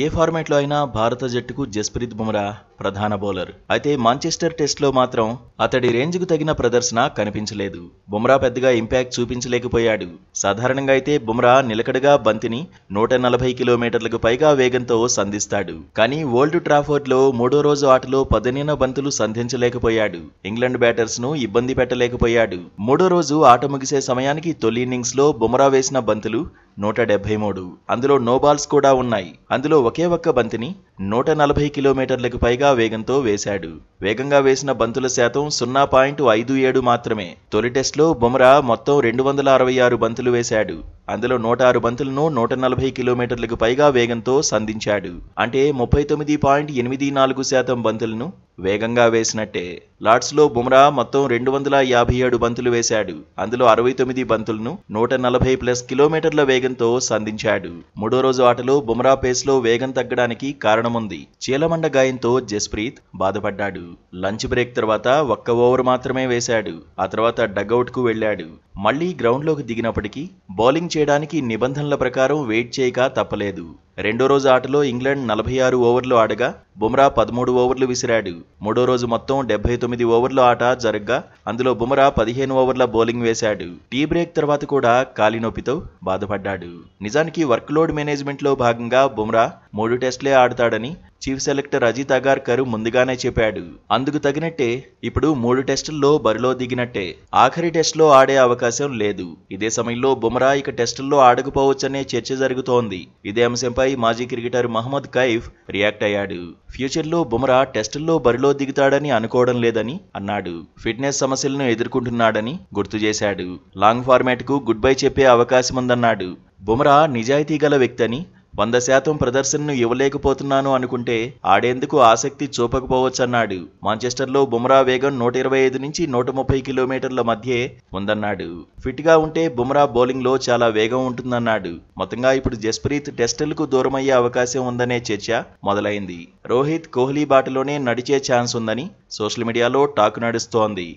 ఏ ఫార్మాట్లో అయినా భారత జట్టుకు జస్ప్రీత్ బుమ్రా ప్రధాన బౌలర్. అయితే మాంచెస్టర్ టెస్ట్లో మాత్రం అతడి రేంజ్కు తగిన ప్రదర్శన కనిపించలేదు. బుమ్రా పెద్దగా ఇంపాక్ట్ చూపించలేకపోయాడు. సాధారణంగా అయితే బుమ్రా నిలకడగా బంతిని 140 కిలోమీటర్లకు పైగా వేగంతో సంధిస్తాడు. కానీ ఓల్డ్ ట్రాఫోర్డ్లో మూడో రోజు ఆటలో పదునైన బంతులు సంధించలేకపోయాడు. ఇంగ్లాండ్ బ్యాటర్స్ ను ఇబ్బంది పెట్టలేకపోయాడు. మూడో రోజు ఆట ముగిసే సమయానికి తొలి ఇన్నింగ్స్లో బుమ్రా వేసిన బంతులు 173. అందులో నో బాల్స్ కూడా ఉన్నాయి. అందులో ఒకే ఒక్క బంతిని 140 కిలోమీటర్లకు పైగా వేగంతో వేశాడు. వేగంగా వేసిన బంతుల శాతం 0.57 మాత్రమే. తొలి టెస్ట్లో బుమ్రా మొత్తం 266 బంతులు వేశాడు. అందులో 106 బంతులను 140 కిలోమీటర్లకు పైగా వేగంతో సంధించాడు. అంటే 39.84% బంతులను వేగంగా వేసినట్టే. లార్డ్స్లో బుమ్రా మొత్తం 257 బంతులు వేశాడు. అందులో 69 బంతులను 140+ కిలోమీటర్ల వేగంతో సంధించాడు. మూడో రోజు ఆటలో బుమ్రా పేస్లో వేగం తగ్గడానికి కారణముంది. చీలమండ గాయంతో జస్ప్రీత్ బాధపడ్డాడు. లంచ్ బ్రేక్ తర్వాత ఒక్క ఓవర్ మాత్రమే వేశాడు. ఆ తర్వాత డగౌట్కు వెళ్లాడు. మళ్లీ గ్రౌండ్లోకి దిగినప్పటికీ బౌలింగ్ చేయడానికి నిబంధనల ప్రకారం వెయిట్ చేయక తప్పలేదు. రెండో రోజు ఆటలో ఇంగ్లాండ్ 46 ఓవర్లు ఆడగా బుమ్రా 13 ఓవర్లు విసిరాడు. మూడో రోజు మొత్తం 79 ఓవర్ల ఆట జరగ్గా అందులో బుమ్రా 15 ఓవర్ల బౌలింగ్ వేశాడు. టీ బ్రేక్ తర్వాత కూడా కాలి నొప్పితో బాధపడ్డాడు. నిజానికి వర్క్లోడ్ మేనేజ్మెంట్లో భాగంగా బుమ్రా 3 టెస్టులే ఆడతాడని చీఫ్ సెలెక్టర్ అజిత్ అగార్కర్ ముందుగానే చెప్పాడు. అందుకు తగినట్టే ఇప్పుడు 3 టెస్టుల్లో బరిలో దిగినట్టే. ఆఖరి టెస్టులో ఆడే అవకాశం లేదు. ఇదే సమయంలో బుమ్రా ఇక టెస్టుల్లో ఆడకపోవచ్చనే చర్చ జరుగుతోంది. ఇదే అంశంపై మాజీ క్రికెటర్ మహమ్మద్ కైఫ్ రియాక్ట్ అయ్యాడు. ఫ్యూచర్లో బుమ్రా టెస్టుల్లో బరిలో దిగుతాడని అనుకోవడం లేదని అన్నాడు. ఫిట్నెస్ సమస్యలను ఎదుర్కొంటున్నాడని గుర్తు చేశాడు. లాంగ్ ఫార్మాట్కు గుడ్ బై చెప్పే అవకాశముందన్నాడు. బుమ్రా నిజాయితీ గల వ్యక్తని 100% ప్రదర్శనను ఇవ్వలేకపోతున్నాను అనుకుంటే ఆడేందుకు ఆసక్తి చూపకపోవచ్చన్నాడు. మాంచెస్టర్లో బుమ్రా వేగం 125 నుంచి 130 కిలోమీటర్ల మధ్యే ఉందన్నాడు. ఫిట్గా ఉంటే బుమ్రా బౌలింగ్లో చాలా వేగం ఉంటుందన్నాడు. మొత్తంగా ఇప్పుడు జస్ప్రీత్ టెస్టులకు దూరమయ్యే అవకాశం ఉందనే చర్చ మొదలైంది. రోహిత్, కోహ్లీ బాటలోనే నడిచే ఛాన్స్ ఉందని సోషల్ మీడియాలో టాక్ నడుస్తోంది.